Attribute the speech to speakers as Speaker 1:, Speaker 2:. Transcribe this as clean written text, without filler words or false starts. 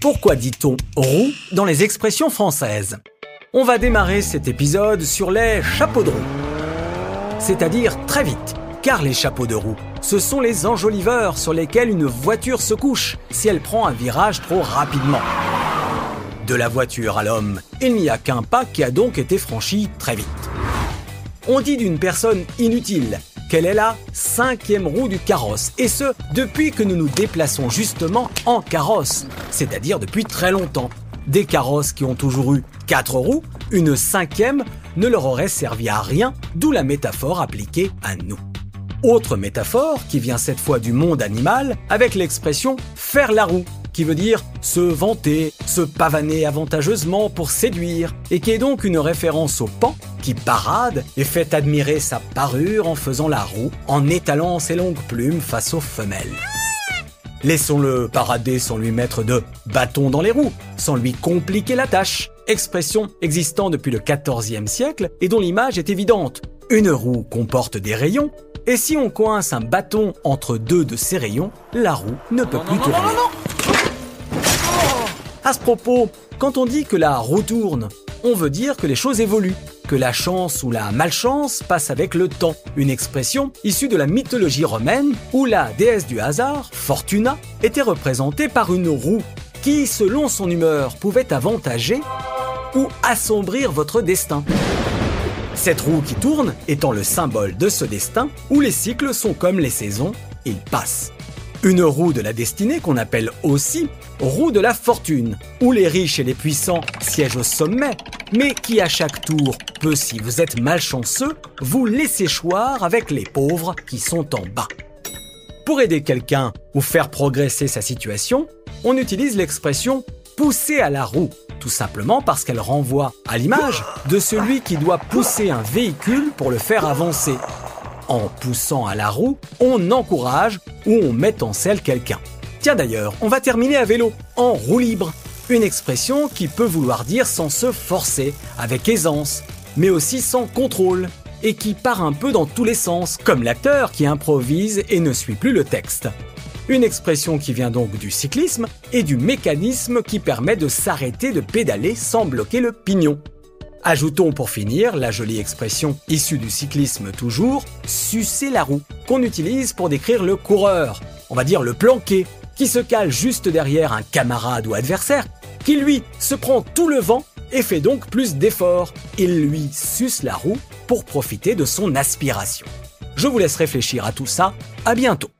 Speaker 1: Pourquoi dit-on roue dans les expressions françaises? On va démarrer cet épisode sur les chapeaux de roue. C'est-à-dire très vite, car les chapeaux de roue, ce sont les enjoliveurs sur lesquels une voiture se couche si elle prend un virage trop rapidement. De la voiture à l'homme, il n'y a qu'un pas qui a donc été franchi très vite. On dit d'une personne inutile qu'elle est la 5e roue du carrosse, et ce, depuis que nous nous déplaçons justement en carrosse, c'est-à-dire depuis très longtemps. Des carrosses qui ont toujours eu 4 roues, une 5e ne leur aurait servi à rien, d'où la métaphore appliquée à nous. Autre métaphore qui vient cette fois du monde animal avec l'expression « faire la roue », qui veut dire se vanter, se pavaner avantageusement pour séduire, et qui est donc une référence au paon qui parade et fait admirer sa parure en faisant la roue, en étalant ses longues plumes face aux femelles. Laissons-le parader sans lui mettre de bâton dans les roues, sans lui compliquer la tâche. Expression existant depuis le XIVe siècle et dont l'image est évidente. Une roue comporte des rayons, et si on coince un bâton entre deux de ces rayons, la roue ne peut plus tourner. À ce propos, quand on dit que la roue tourne, on veut dire que les choses évoluent, que la chance ou la malchance passe avec le temps. Une expression issue de la mythologie romaine où la déesse du hasard, Fortuna, était représentée par une roue qui, selon son humeur, pouvait avantager ou assombrir votre destin. Cette roue qui tourne étant le symbole de ce destin où les cycles sont comme les saisons, ils passent. Une roue de la destinée qu'on appelle aussi roue de la fortune, où les riches et les puissants siègent au sommet, mais qui à chaque tour peut, si vous êtes malchanceux, vous laisser choir avec les pauvres qui sont en bas. Pour aider quelqu'un ou faire progresser sa situation, on utilise l'expression « pousser à la roue », tout simplement parce qu'elle renvoie à l'image de celui qui doit pousser un véhicule pour le faire avancer. En poussant à la roue, on encourage ou on met en selle quelqu'un. Tiens d'ailleurs, on va terminer à vélo, en roue libre. Une expression qui peut vouloir dire sans se forcer, avec aisance, mais aussi sans contrôle, et qui part un peu dans tous les sens, comme l'acteur qui improvise et ne suit plus le texte. Une expression qui vient donc du cyclisme et du mécanisme qui permet de s'arrêter de pédaler sans bloquer le pignon. Ajoutons pour finir la jolie expression issue du cyclisme toujours, sucer la roue, qu'on utilise pour décrire le coureur, on va dire le planqué, qui se cale juste derrière un camarade ou adversaire, qui lui se prend tout le vent et fait donc plus d'efforts. Il lui suce la roue pour profiter de son aspiration. Je vous laisse réfléchir à tout ça, à bientôt.